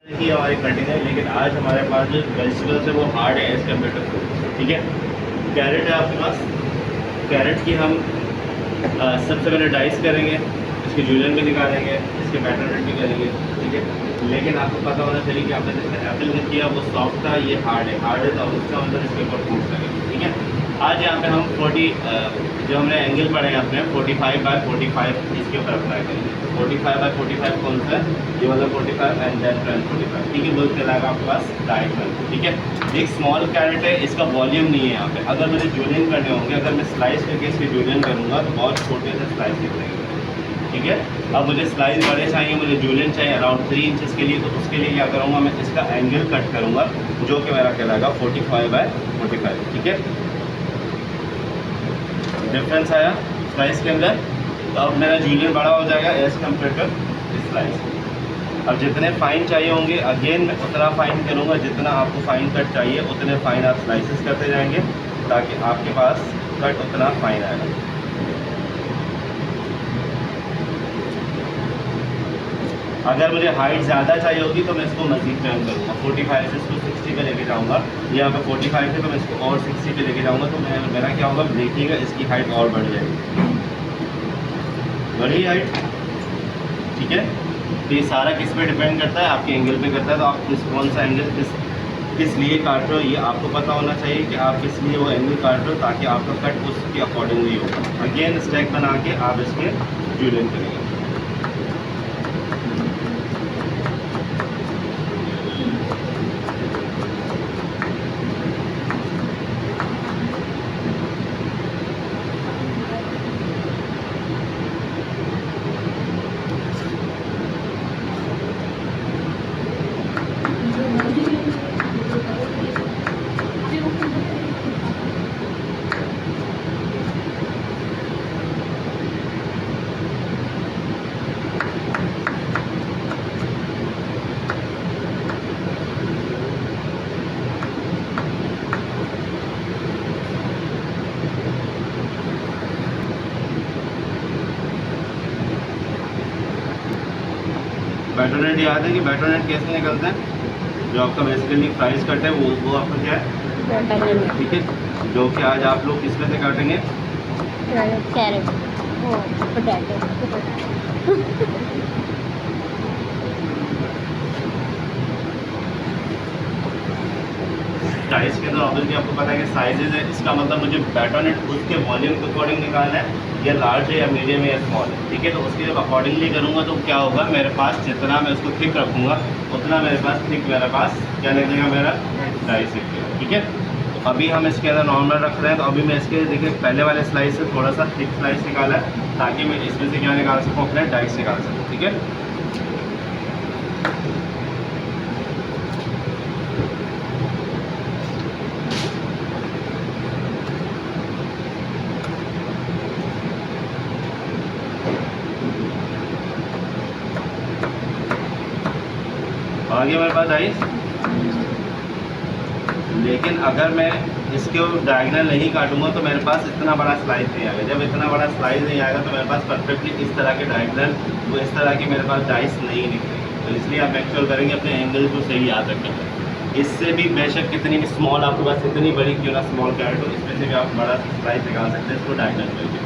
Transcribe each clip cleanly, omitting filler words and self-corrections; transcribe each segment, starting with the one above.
देखिए हमारी कटिंग है, लेकिन आज हमारे पास जो वेजिटेबल्स है वो हार्ड है एज कम्पेयर टू फ्रूट। ठीक है, कैरेट है आपके पास। कैरेट की हम सबसे पहले डाइस करेंगे, इसके जूलियन भी निकालेंगे, इसके बैटर भी करेंगे। ठीक है, लेकिन आपको पता होना चाहिए कि आपने जैसे एप्पल ने किया वो सॉफ्ट था, ये हार्ड है तो उसका मतलब इसके ऊपर फ्रूट लगेगा। ठीक है, आज यहाँ पे हम 40 जो हमने एंगल पढ़े हैं अपने 45 बाय 45 इसके ऊपर अप्लाई करेंगे। 45 बाय 45 कौन सा है? ये वाला 45 एंड देन 45। ठीक है, बोल के लाएगा आपके पास डायगोनल। ठीक है, एक स्मॉल कैरेट है, इसका वॉल्यूम नहीं है यहाँ पे। अगर मुझे जूलियन करने होंगे, अगर मैं स्लाइस करके इसके जूलियन करूँगा तो बहुत छोटे से स्लाइस निकलेंगे। ठीक है, अब मुझे स्लाइस बड़े चाहिए, मुझे जूलियन चाहिए अराउंड 3 इंचेस के लिए, तो उसके लिए क्या करूँगा, मैं इसका एंगल कट करूँगा जो कि मेरा कहलाएगा 45 बाय 45। ठीक है, डिफरेंस आया स्लाइस के अंदर। तो अब मेरा जूलियन बड़ा हो जाएगा एज कम्पेयर टू स्लाइस। अब जितने फाइन चाहिए होंगे अगेन मैं उतना फाइन करूँगा, जितना आपको फाइन कट चाहिए उतने फाइन आप स्लाइसेस करते जाएंगे ताकि आपके पास कट उतना फाइन आएगा। अगर मुझे हाइट ज़्यादा चाहिए होगी तो मैं इसको मज़ीद टर्न करूँगा, 45 से इसको 60 पे लेके जाऊँगा। यहाँ पे 45 है तो मैं इसको और 60 पे लेके जाऊँगा, तो मेरा क्या होगा, देखिएगा इसकी हाइट और बढ़ जाएगी, बड़ी हाइट। ठीक है, तो ये सारा किस पे डिपेंड करता है, आपके एंगल पे करता है। तो आप कौन सा एंगल किस लिए काट रहे हो ये आपको पता होना चाहिए कि आप किस लिए वो एंगल काट रहे हो, ताकि आपका कट उसके अकॉर्डिंगली होगा। अगेन स्टैक बना के आप इसके जूलियन करेंगे। बैटरनेट याद है कि बैटरनेट कैसे निकलता है? जो आपका बेसिकली फ्राइज कट है वो आपका क्या है? ठीक है, जो कि आज आप लोग किस में से काटेंगे? Carat, potato. साइज़ के अंदर ऑब्वियसली आपको पता है कि साइजेज है, इसका मतलब मुझे बैटरनेट उसके वॉल्यूम के अकॉर्डिंग निकालना है, या लार्ज है या मीडियम है या स्मॉल है। ठीक है, तो उसके जब अकॉर्डिंगली करूँगा तो क्या होगा, मेरे पास जितना मैं उसको थिक रखूँगा उतना मेरे पास थिक, मेरे पास क्या लगेगा, मेरा डाइस निकलेगा। ठीक है, तो अभी हम इसके अंदर नॉर्मल रख रहे हैं, तो अभी मैं इसके देखिए पहले वाले स्लाइस से थोड़ा सा थिक स्लाइस निकाला है ताकि मैं इसमें से क्या निकाल सकूँ, अपने डाइस निकाल सकूँ। ठीक है, आगे मेरे पास डाइस। लेकिन अगर मैं इसके डायगोनल नहीं काटूंगा तो मेरे पास इतना बड़ा स्लाइस नहीं आएगा। जब इतना बड़ा स्लाइस नहीं आएगा तो मेरे पास परफेक्टली इस तरह के डायगोनल, वो इस तरह के मेरे पास डाइस नहीं निकलेंगे। तो इसलिए आप मेक श्योर करेंगे अपने एंगल को सही याद रखेंगे। इससे भी बेशक कितनी भी स्मॉल आपके पास इतनी बड़ी क्यों ना स्मॉल कैरेट हो, इसमें से भी आप बड़ा स्लाइस निकाल सकते हैं इसको डायगोनल करके।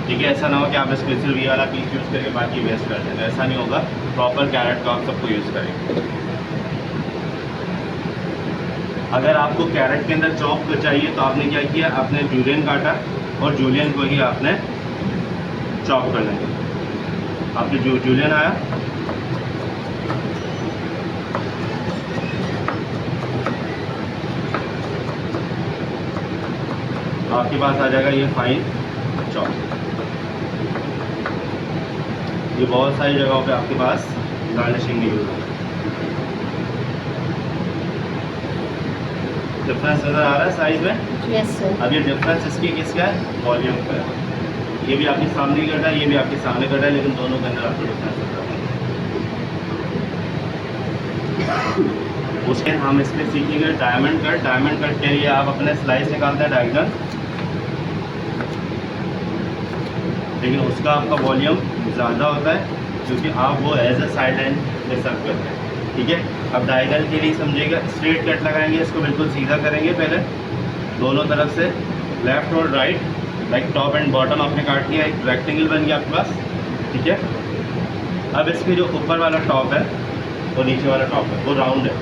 ठीक है, ऐसा ना हो कि आप स्पेशल वी वाला पीस यूज़ करके बाकी वेस्ट कर दें, तो ऐसा नहीं होगा। प्रॉपर कैरेट का आप सबको यूज़ करेंगे। अगर आपको कैरेट के अंदर चॉप चाहिए तो आपने क्या किया, आपने जूलियन काटा और जूलियन को ही आपने चॉप कर लेंगे। आपके जो जूलियन आया, तो आपके पास आ जाएगा ये फाइन चॉप। ये बहुत सारी जगहों पे आपके पास गार्निशिंग नहीं होगा। डिफरेंस नज़र आ रहा है साइज में? Yes sir. अब ये डिफरेंस इसकी किसका है, वॉल्यूम का है। ये भी आपके सामने कटा है, ये भी आपके सामने कटा है, लेकिन दोनों के अंदर आपको डिफरेंस नजर आता है। उसके हम इसमें सीखेंगे डायमंड कट। डायमंड कट के लिए आप अपने स्लाइस निकालते हैं डायगोनल, लेकिन उसका आपका वॉल्यूम ज़्यादा होता है क्योंकि आप वो एज ए साइड लाइन में सर्व करते हैं। ठीक है। अब डायगोनल के लिए समझिएगा, स्ट्रेट कट लगाएंगे, इसको बिल्कुल सीधा करेंगे पहले दोनों तरफ से, लेफ्ट और right, like top and bottom आपने काट लिया, एक रेक्टेंगल बन गया आपके पास, ठीक है। अब इसके जो ऊपर वाला टॉप है और नीचे वाला टॉप है वो राउंड है,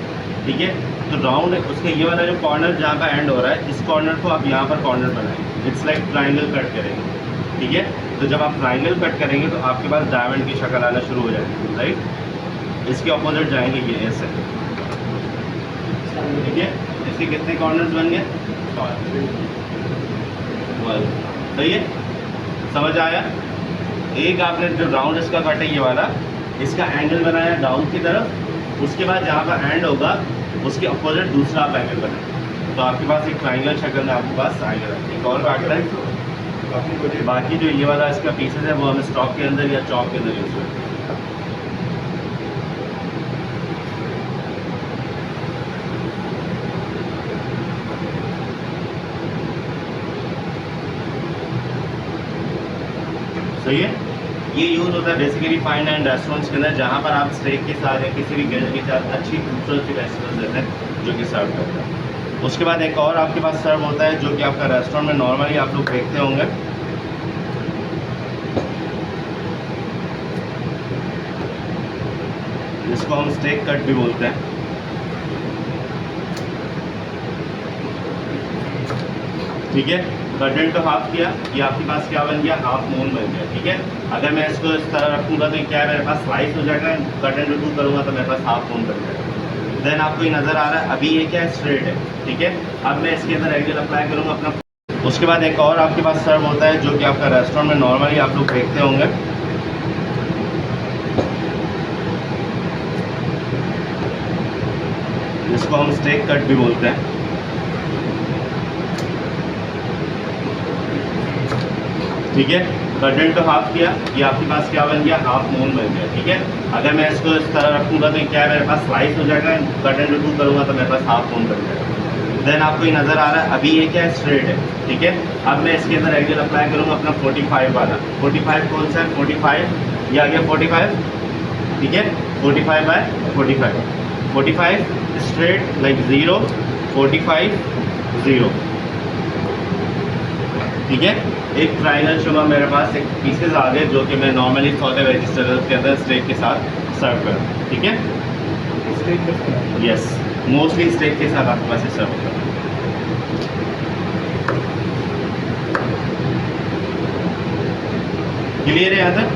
ठीक है। तो राउंड है उसके ये वाला जो कॉर्नर जहाँ का एंड हो रहा है, इस कॉर्नर को आप यहाँ पर कॉर्नर बनाएंगे, इट्स लाइक ट्राइंगल कट करेंगे, ठीक है। तो जब आप ट्राइंगल कट करेंगे तो आपके पास डायमंड की शक्ल आना शुरू हो जाएगी, राइट। इसके ऑपोजिट जाएंगे ये ऐसे, ठीक है। इसके कितने कॉर्नर्स बन गए? 1। सही है, समझ आया। एक आपने जो राउंड इसका कट है ये वाला, इसका एंगल बनाया डाउन की तरफ, उसके बाद जहाँ का एंड होगा उसके अपोजिट दूसरा आप एंगल बनाए, तो आपके पास एक ट्राइंगल शक्ल में आपके पास आएगा। एक और काटना है, बाकी जो ये वाला इसका पीसेस है वो हम स्टॉक के अंदर या चॉप के अंदर यूज़ करते हैं। सही है। ये यूज़ होता है बेसिकली फाइन एंड रेस्टोरेंट्स के अंदर, जहाँ पर आप स्टेक के साथ या किसी भी गेस्ट के साथ अच्छी खूबसूरत सी रेस्टोरेंट देते हैं जो कि सर्व करते हैं। उसके बाद एक और आपके पास सर्व होता है जो कि आपका रेस्टोरेंट में नॉर्मली आप लोग देखते होंगे, जिसको हम स्टेक कट भी बोलते हैं, ठीक है। कट इनटू हाफ किया, ये आपके पास क्या बन गया? हाफ मून बन गया, ठीक है। अगर मैं इसको इस तरह रखूँगा तो क्या है, मेरे पास स्लाइस हो जाएगा, कट इनटू 2 करूँगा तो मेरे पास हाफ मून बन जाएगा। देन आपको ये नज़र आ रहा है, अभी ये क्या है? स्ट्रेट है, ठीक है। अब मैं इसके अंदर एंगल अप्लाई करूँगा अपना। उसके बाद एक और आपके पास सर्व होता है जो कि आपका रेस्टोरेंट में नॉर्मली आप लोग देखते होंगे, जिसको हम स्टेक कट भी बोलते हैं, ठीक है। कट इनटू हाफ किया, ये आपके पास क्या बन गया? हाफ मून बन गया, ठीक है। अगर मैं इसको इस तरह रखूँगा तो क्या है, मेरे पास स्लाइस हो जाएगा, कट इनटू 2 करूँगा तो मेरे पास हाफ मून बन जाएगा। देन आपको ये नज़र आ रहा है, अभी ये क्या है? स्ट्रेट है, ठीक है। अब मैं इसके अंदर एंगल अप्लाई करूँगा अपना 45 वाला। 45 कौन सा है? 45, ये आ गया 45, ठीक है। 45 बाय 45, 45 स्ट्रेट लाइक 0, 45 0, ठीक है। एक ट्राइंगल शुमा मेरे पास एक पीसेस आ गए जो कि मैं नॉर्मली सौदे वेजिटेबल के अंदर स्टेक के साथ सर्व करूँ, ठीक है। यस, मोस्टली स्टेक के साथ आपके पास सर्व होता है। क्लियर है यहाँ तक?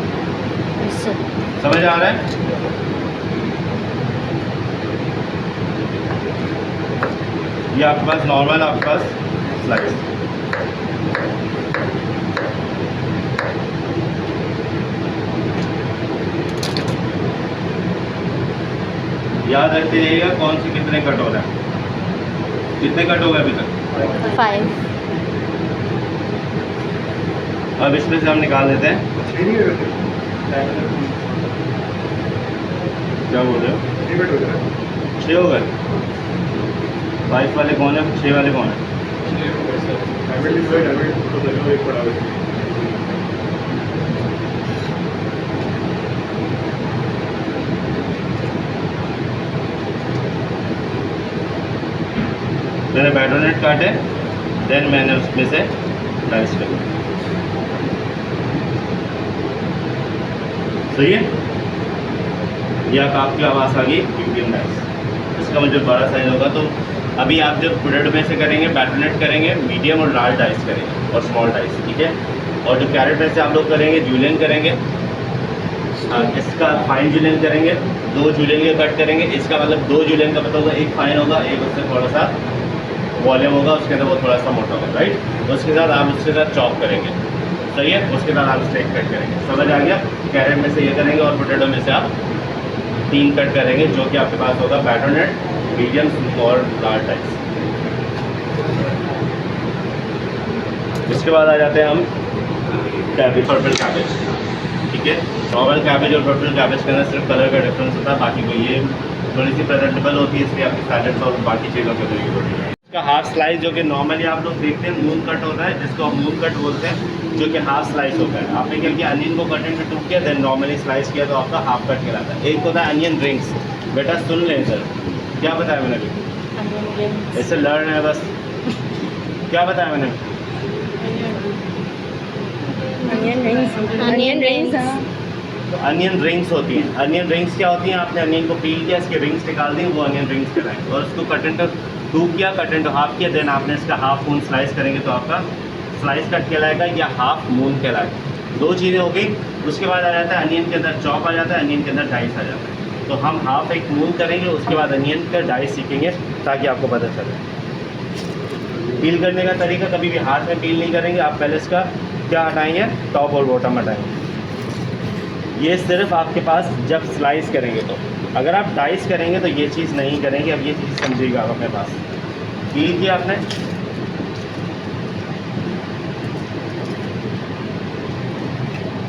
समझ आ रहा है? ये आपके पास नॉर्मल आपके पास स्लाइस, याद रखते रहिएगा कौन से कितने कट हो रहा है। कितने कट हो गए अभी तक? 5। अब इसमें से हम निकाल देते हैं। क्या बोल रहे हो? 6 हो गए। 5 वाले कौन है? 6 वाले कौन है? मैंने बैटोनेट काटे, देन मैंने उसमें से डाइस कर। सही है। यह आपकी आवाज़ आ गई मीडियम डाइस, इसका मतलब बड़ा साइज होगा। तो अभी आप जब पोटैटो में से करेंगे, बैटोनेट करेंगे, मीडियम और लार्ज डाइस करेंगे और स्मॉल डाइस, ठीक है। और जो कैरेट में से आप लोग करेंगे, जूलियन करेंगे, इसका फाइन जूलियन करेंगे, 2 जूलियन का कट करेंगे। इसका मतलब 2 जूलियन का पता होगा, एक फाइन होगा, एक उससे थोड़ा सा वॉल्यूम होगा, उसके अंदर वो थोड़ा सा मोटा होगा, राइट। उसके साथ आप उसके साथ चॉप करेंगे, सही है। उसके बाद आप स्टेक कट करेंगे, समझ आ गया। कैरेट में से ये करेंगे और पोटैटो में से आप 3 कट करेंगे, जो कि आपके पास होगा बैटोनेट, मीडियम और लार्ज डाइस। इसके बाद आ जाते हैं हम कैबेज, पर्पल कैबेज, ठीक है। नॉर्मल कैबेज और पर्पल कैबेज के अंदर सिर्फ कलर का डिफरेंस होता है, बाकी को ये थोड़ी सी प्रेजेंटेबल होती है, इसलिए आपकी सैलेड्स और बाकी चीज़ों के अंदर यूज होती है। इसका हाफ स्लाइस जो कि नॉर्मली आप लोग देखते हैं मून कट होता है, जिसको हम मून कट बोलते हैं, जो कि हाफ स्लाइस होता है। आपने क्या किया, अनियन को कट इनटू 2 किया, देन नॉर्मली स्लाइस किया तो आपका हाफ कट कहलाता है। एक होता है अनियन रिंग्स, बेटा सुन ले इधर, क्या बताया मैंने अभी? Onion rings. ऐसे लर्न है बस। क्या बताया मैंने? Onion rings. Onion rings. तो अनियन रिंग्स होती हैं। अनियन रिंग्स क्या होती हैं? आपने अनियन को पील किया, इसके रिंग्स निकाल दी, वो अनियन रिंग्स कराएंगे। और उसको कट एंड टू किया, कट एंड हाफ किया, देन आपने इसका हाफ मून स्लाइस करेंगे तो आपका स्लाइस कट कहलाएगा या हाफ मून कहलाएगा। दो चीज़ें हो गई। उसके बाद आ जाता है अनियन के अंदर चॉप आ जाता है, अनियन के अंदर डाइस आ जाता है। तो हम हाफ एक मून करेंगे, उसके बाद अनियन का डाइस सीखेंगे ताकि आपको पता चले। पील करने का तरीका, कभी भी हाथ में पील नहीं करेंगे आप। पहले इसका क्या हटाएंगे? टॉप और बॉटम हटाएंगे। ये सिर्फ आपके पास जब स्लाइस करेंगे तो। अगर आप डाइस करेंगे तो ये चीज़ नहीं करेंगे। अब ये चीज़ समझिएगा आप अपने पास। पील किया आपने,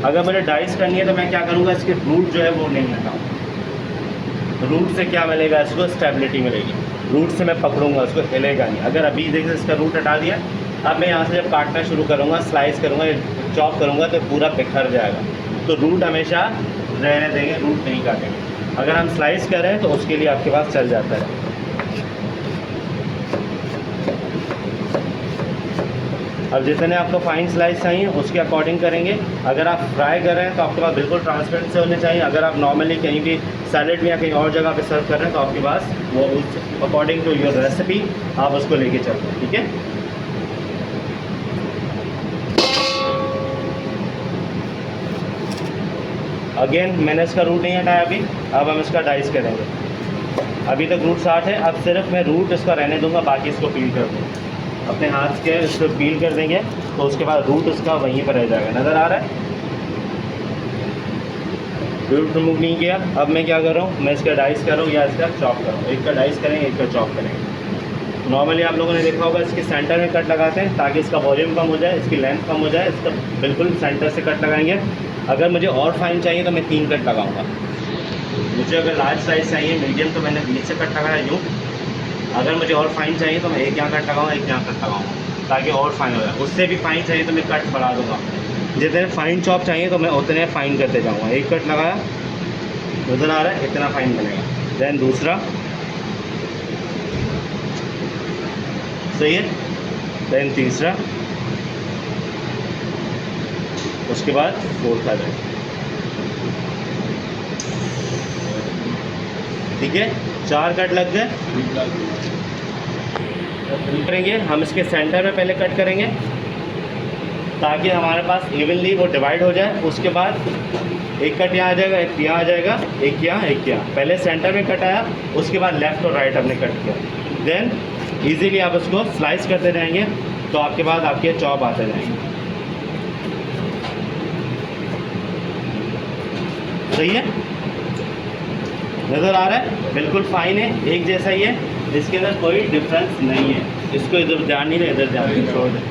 अगर मुझे डाइस करनी है तो मैं क्या करूँगा? इसके रूट जो है वो नहीं हटाऊँगा। रूट से क्या मिलेगा? इसको स्टेबिलिटी मिलेगी। रूट से मैं पकड़ूंगा, उसको हिलेगा नहीं। अगर अभी देखिए इसका रूट हटा दिया, अब मैं यहाँ से जब काटना शुरू करूँगा, स्लाइस करूँगा, चॉप करूँगा तो पूरा बिखर जाएगा। तो रूट हमेशा रहने देंगे, रूट नहीं काटेंगे। अगर हम स्लाइस कर रहे हैं तो उसके लिए आपके पास चल जाता है। अब जितने आपको फाइन स्लाइस चाहिए उसके अकॉर्डिंग करेंगे। अगर आप फ्राई कर रहे हैं तो आपके पास बिल्कुल ट्रांसपेरेंट से होने चाहिए। अगर आप नॉर्मली कहीं भी सैलेड में या कहीं और जगह पे सर्व कर रहे हैं तो आपके पास वो उस अकॉर्डिंग टू योर रेसिपी आप उसको लेके चलते हैं। ठीक है। अगेन मैंने इसका रूट नहीं हटाया अभी। अब हम इसका डाइस करेंगे। अभी तक रूट 60 है। अब सिर्फ मैं रूट इसका रहने दूंगा, बाकी इसको पील कर दूँगा। अपने हाथ के इसको पील कर देंगे तो उसके बाद रूट उसका वहीं पर रह जाएगा। नज़र आ रहा है? रूट रिमूव नहीं किया। अब मैं क्या कर रहा हूँ? मैं इसका डाइस कर रहा हूँ या इसका चॉप कर रहा हूँ। एक का डाइस करेंगे, एक का चॉप करेंगे। नॉर्मली आप लोगों ने देखा होगा इसके सेंटर में कट लगाते हैं ताकि इसका वॉल्यूम कम हो जाए, इसकी लेंथ कम हो जाए। इसका बिल्कुल सेंटर से कट लगाएंगे। अगर मुझे और फाइन चाहिए तो मैं 3 कट लगाऊंगा। मुझे अगर लार्ज साइज़ चाहिए, मीडियम, तो मैंने बीच से कट लगाया यूँ। अगर मुझे और फाइन चाहिए तो मैं एक यहाँ कट लगाऊंगा, एक यहाँ कट लगाऊंगा ताकि और फाइन हो जाए। उससे भी फाइन चाहिए तो मैं कट बढ़ा दूँगा। जितने फाइन चॉप चाहिए तो मैं उतने फाइन करते जाऊँगा। एक कट लगाया, नज़र आ रहा है? इतना फाइन बनेगा। देन दूसरा, सही है। देन तीसरा, उसके बाद फोर्थ आ जाएगा। ठीक है, 4 कट लग गए। करेंगे हम इसके सेंटर में पहले कट करेंगे ताकि हमारे पास इवनली वो डिवाइड हो जाए। उसके बाद एक कट यहाँ आ जाएगा, एक यहाँ आ जाएगा, एक यहाँ, एक यहाँ। पहले सेंटर में कट आया, उसके बाद लेफ़्ट और राइट हमने कट किया। देन इजीली आप उसको स्लाइस करते जाएंगे तो आपके बाद आपके चॉप आते जाएंगे। सही है? नज़र आ रहा है? बिल्कुल फाइन है, एक जैसा ही है। इसके अंदर कोई डिफरेंस नहीं है। इसको इधर ध्यान नहीं है, इधर ध्यान नहीं, छोड़ दें।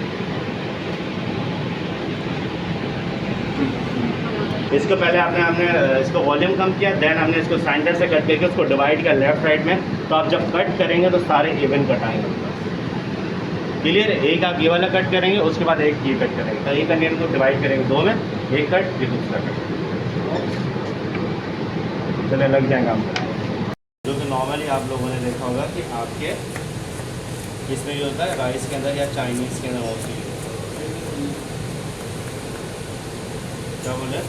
इसको पहले हमने इसको वॉल्यूम कम किया, देन हमने इसको सेंटर से कट करके उसको डिवाइड किया लेफ्ट राइट में। तो आप जब कट करेंगे तो सारे इवन कट आएंगे। क्लियर है? एक आप ये वाला कट करेंगे, उसके बाद एक ये कट करेंगे। तो एक अनियन को डिवाइड करेंगे 2 में, एक कट फिर दूसरा कट। चले लग जाएंगे आपको। जो कि नॉर्मली आप लोगों ने देखा होगा कि आपके इसमें जो होता है राइस के अंदर या चाइनीज़ के अंदर होती है। क्या बोले?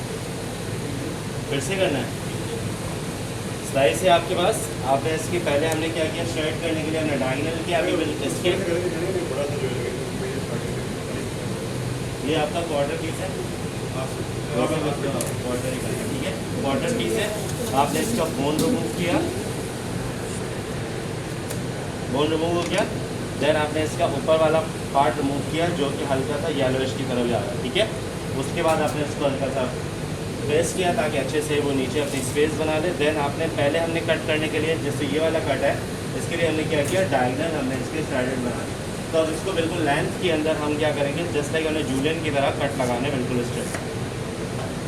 फिर से करना है। स्लाइस है आपके पास। आपने इसकी पहले हमने क्या किया? स्ट्रेट करने के लिए हमने डायगोनल किया। अभी इसके ये आपका क्वार्टर पीस है, क्वार्टर ही करना है। ठीक है, क्वार्टर पीस है। आपने इसका बोन रिमूव किया, बोन रिमूव हो गया। देन आपने इसका ऊपर वाला पार्ट रिमूव किया जो कि हल्का सा येलोइश की तरफ जा रहा है। ठीक है, उसके बाद आपने इसको हल्का सा प्रेस किया ताकि अच्छे से वो नीचे अपनी स्पेस बना ले। देन आपने पहले हमने कट करने के लिए, जैसे ये वाला कट है, इसके लिए हमने क्या किया? डायगोनल हमने इसके साइडेड बना दिया। तो अब इसको बिल्कुल लेंथ के अंदर हम क्या करेंगे? जस्ट लाइक हमने जूलियन की तरह कट लगाने, बिल्कुल स्ट्रेट।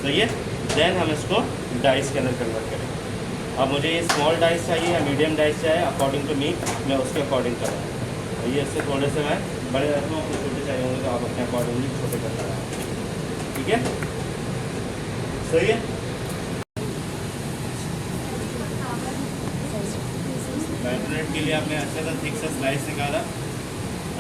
तो ये देन हम इसको डाइस के अंदर कन्वर्ट करेंगे। अब मुझे ये स्मॉल डाइस चाहिए या मीडियम डाइस चाहिए, अकॉर्डिंग टू मी मैं उसके अकॉर्डिंग करूँगा। तो ये इससे थोड़े से मैं बड़े रखता हूँ, आपको छोटे चाहिए होंगे तो आप अपने अकॉर्डिंगली छोटे कर सकते। ठीक है, सही है। मिनट के लिए आपने अच्छे से थिक से स्लाइस निकाला।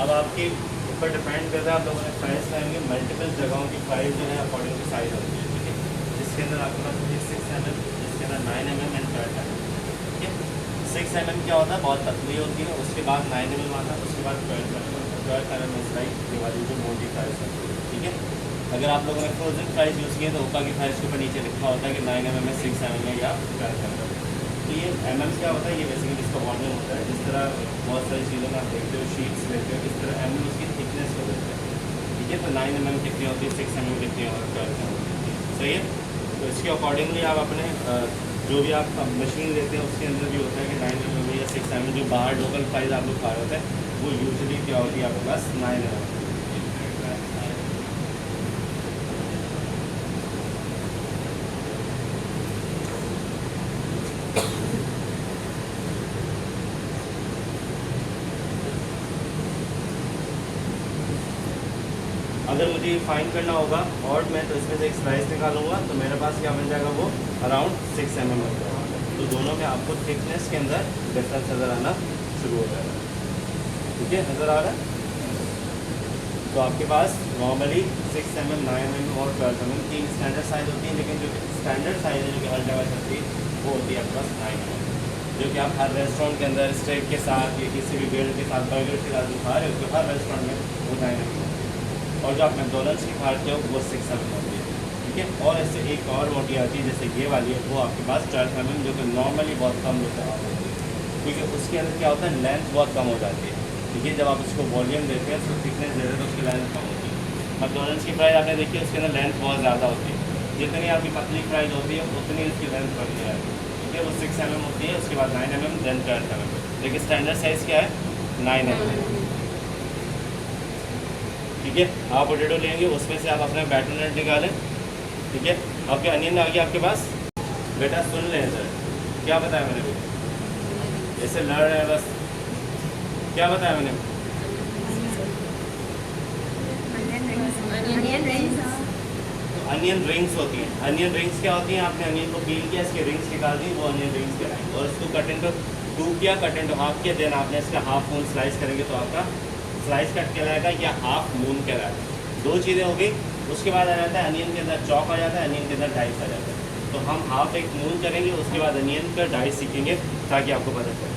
अब आपके ऊपर डिपेंड करता है, आप लोगों ने फ्राइज खाएंगे मल्टीपल जगहों की फ्राइज जो है अकॉर्डिंग टू साइज होती है, ठीक है। जिसके अंदर आपके पास 6 mm, जिसके अंदर 9 mm एंड 12 mm, ठीक है। 6 mm क्या होता है, बहुत पतली होती है, उसके बाद 9 mm आता है, उसके बाद 12 mm इस लाइक दिवाली जो मोटी फ्राइज होती है, ठीक है। अगर आप लोगों ने फ्रोजन फ्राइज यूज़ किए तो ऊपर की फ्राइज के ऊपर नीचे लिखा होता है कि 9 mm है, 6 mm या 12 mm। तो ये mm क्या होता है, ये बेसिकली इसका वॉल्यूम होता है। जिस तरह बहुत सारी चीज़ों में आप देखते हो शीट्स लेते हो, इस तरह mm उसकी थिकनेस को देते हैं, ठीक है। तो 9 mm कितनी होती है, 6 mm कितनी और 12 mm होती है, सही है। तो इसके अकॉर्डिंगली आप अपने जो भी आप मशीन लेते हैं उसके अंदर भी होता है कि 9 mm या 6 mm। जो बाहर लोकल फ्राइज आप लोग खा रहे होते हैं वो यूजुअली क्या होती है आपके पास 9 mm। अगर मुझे फाइन करना होगा और मैं तो इसमें से एक स्लाइस निकालूंगा तो मेरे पास क्या बन जाएगा, वो अराउंड 6 mm बन जाएगा। तो दोनों में आपको थिकनेस के अंदर डिफरेंस नज़र आना शुरू हो जाएगा, ठीक है। नज़र आ रहा है। तो आपके पास नॉर्मली 6 mm, 9 mm और 12 mm तीन स्टैंडर्ड साइज़ होती है, लेकिन जो स्टैंडर्ड साइज़ है जो कि हर जगह चलती है वो होती है आपके पास 9 mm, जो कि आप हर रेस्टोरेंट के अंदर स्टेक के साथ या किसी भी ग्रिल के साथ बर्गर के साथ खा रहे हो तो हर रेस्टोरेंट में वो 9 mm। और जो आप मैकडॉनल्ड्स की खाते हो वो 6 mm होती है, ठीक है। और इससे एक और मोटी आती है जैसे ये वाली है, वो आपके पास 12 mm, जो कि नॉर्मली बहुत कम लोग होती है, क्योंकि उसके अंदर क्या होता है, लेंथ बहुत कम हो जाती है, ठीक है। जब आप उसको वॉल्यूम देते हैं, उसको थिकनेस देते हैं तो उसकी लेंथ कम होती है। मैकडॉनल्ड्स की प्राइस आपने देखी है, उसके अंदर लेंथ बहुत ज़्यादा होती है, जितनी आपकी पतली प्राइस होती है उतनी उसकी लेंथ बढ़ जाएगी, ठीक है। वो 6 mm होती है, उसके बाद 9 mm, देन 12 mm। लेकिन स्टैंडर्ड साइज़ क्या है, 9 mm, ठीक है। आप पोटेटो लेंगे, उसमें से आप अपना बैटर नट निकालें, ठीक है। आपके अनियन आ गया आपके पास, बेटा सुन लें सर, क्या बताया मैंने भी ऐसे लड़ रहे हैं बस, क्या बताया मैंने, अनियन रिंग्स होती हैं। अनियन रिंग्स क्या होती हैं, आपने अनियन को पील किया, इसके रिंग्स निकाल दी, वो अनियन रिंग्स कहलाएंगे। और इसको कट इनटू 2 किया, कट इनटू हाफ किया, देन आपने इसका हाफ मून स्लाइस करेंगे तो आपका स्लाइस कट कहलाएगा या हाफ मून कहलाएगा। 2 चीज़ें हो गई। उसके बाद आ जाता है अनियन के अंदर चॉप आ जाता है, अनियन के अंदर डाइस आ जाता है। तो हम हाफ एक मून करेंगे, उसके बाद अनियन का डाइस सीखेंगे ताकि आपको पता चले।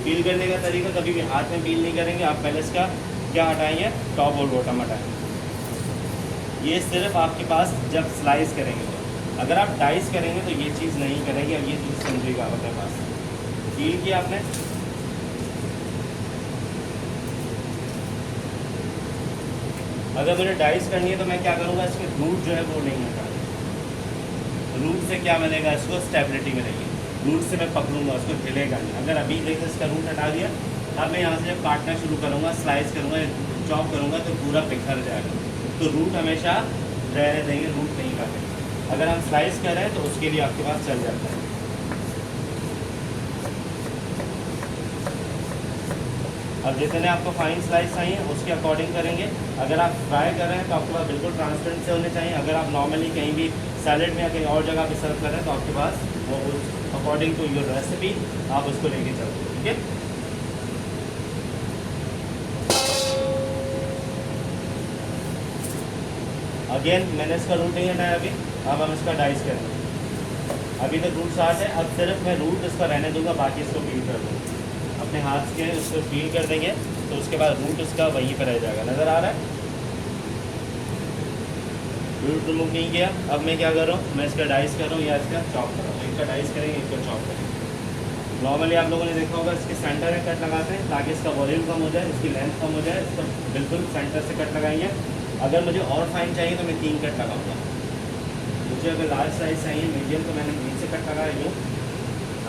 पील करने का तरीका, कभी भी हाथ में पील नहीं करेंगे आप, पहले इसका क्या हटाएंगे, टॉप और बॉटम हटाएंगे। ये सिर्फ आपके पास जब स्लाइस करेंगे, अगर आप डाइस करेंगे तो ये चीज़ नहीं करेंगे। अब ये चीज़ समझिएगा, अपने पास पील किया आपने, अगर मुझे डाइस करनी है तो मैं क्या करूँगा, इसके रूट जो है वो नहीं हटाऊंगा। रूट से क्या मिलेगा, इसको स्टेबिलिटी मिलेगी। रूट से मैं पकड़ूंगा, उसको हिलेगा नहीं। अगर अभी देखिए इसका रूट हटा दिया, अब मैं यहाँ से जब काटना शुरू करूँगा, स्लाइस करूँगा, चॉप करूँगा तो पूरा बिखर जाएगा। तो रूट हमेशा रहने देंगे, रूट नहीं काटेंगे। अगर हम स्लाइस कर रहे हैं तो उसके लिए आपके पास चल जाता है। अब जितने आपको फाइन स्लाइस चाहिए उसके अकॉर्डिंग करेंगे। अगर आप फ्राई कर रहे हैं तो आपके पास बिल्कुल ट्रांसपेरेंट से होने चाहिए। अगर आप नॉर्मली कहीं भी सैलेड में या कहीं और जगह पे सर्व कर रहे हैं तो आपके पास वो अकॉर्डिंग टू योर रेसिपी आप उसको लेके चलते, ठीक है। अगेन मैंने इसका रूट नहीं हटाया अभी, अब हम इसका डाइस करेंगे। अभी तक रूट साथ है, अब सिर्फ मैं रूट इसका रहने दूंगा, बाकी इसको पील कर दूँगा। अपने हाथ के उसको पील कर देंगे तो उसके बाद रूट उसका वहीं पर रह जाएगा। नज़र आ रहा है, रूट रिमूव नहीं किया। अब मैं क्या कर रहा हूँ, मैं इसका डाइस कर रहा हूँ या इसका चॉप कर रहा हूँ। इसका डाइस करेंगे, इसका चॉप करेंगे। नॉर्मली आप लोगों ने देखा होगा इसके सेंटर में कट लगाते हैं ताकि इसका वॉल्यूम कम हो जाए, इसकी लेंथ कम हो जाए। इसका बिल्कुल सेंटर से कट लगाएंगे। अगर मुझे और फाइन चाहिए तो मैं 3 कट लगाऊंगा। मुझे अगर लार्ज साइज़ चाहिए, मीडियम, तो मैंने 3 से कट लगा रही हूँ।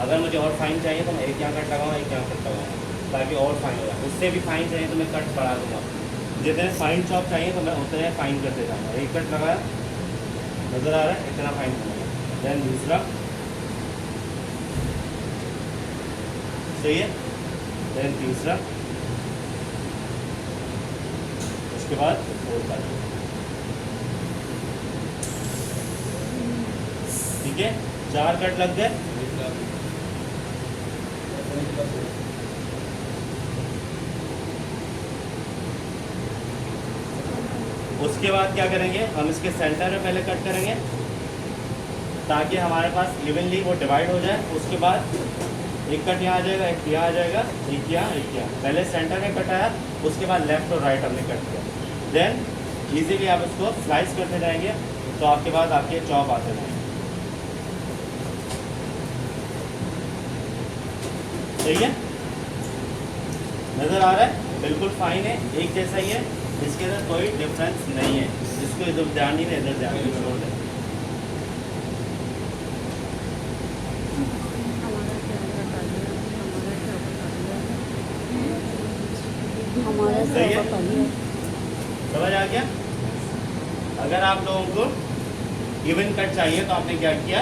अगर मुझे और फाइन चाहिए तो मैं 1 यहाँ कट लगाऊंगा, 1 यहाँ कट लगाऊंगा ताकि और फाइन हो जाए। उससे भी फाइन चाहिए तो मैं कट बढ़ा दूँगा। जितने फाइन चॉप चाहिए तो मैं उतने फाइन करते जाऊँगा। 1 कट लगाया, नज़र आ रहा है, इतना फाइन बनाया। देन दूसरा, सही है। देन तीसरा, उसके बाद फोर्थ आ जाएगा, ठीक है। 4 कट लग गए। उसके बाद क्या करेंगे, हम इसके सेंटर में पहले कट करेंगे ताकि हमारे पास इवनली वो डिवाइड हो जाए। उसके बाद एक कट यहाँ आ जाएगा, एक यहाँ आ जाएगा, एक यहाँ, एक यहाँ। पहले सेंटर में कट आया, उसके बाद लेफ्ट और राइट हमने कट किया। देन इजीली आप इसको स्लाइस करते जाएंगे तो आपके बाद आपके चॉप आते जाएंगे। सही है, नज़र आ रहा है, बिल्कुल फाइन है, एक जैसा ही है, इसके अंदर कोई डिफरेंस नहीं है। इसको इधर ध्यान नहीं है, इधर ध्यान नहीं छोड़ दें। हमारा सही है? क्या बताइए? समझ आ गया? अगर आप लोगों को इवन कट चाहिए तो आपने क्या किया,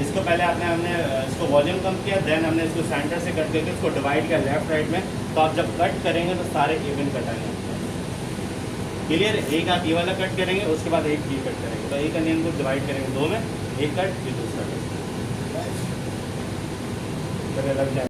इसको पहले हमने इसको वॉल्यूम कम किया, देन हमने इसको सेंटर से कट करके इसको डिवाइड किया लेफ्ट राइट में। तो आप जब कट करेंगे तो सारे इवन कट आएंगे। क्लियर? एक आप ये वाला कट करेंगे, उसके बाद एक ये कट करेंगे, तो एक अनियन को डिवाइड करेंगे दो में, एक कट फिर दूसरा कट, लग जाए।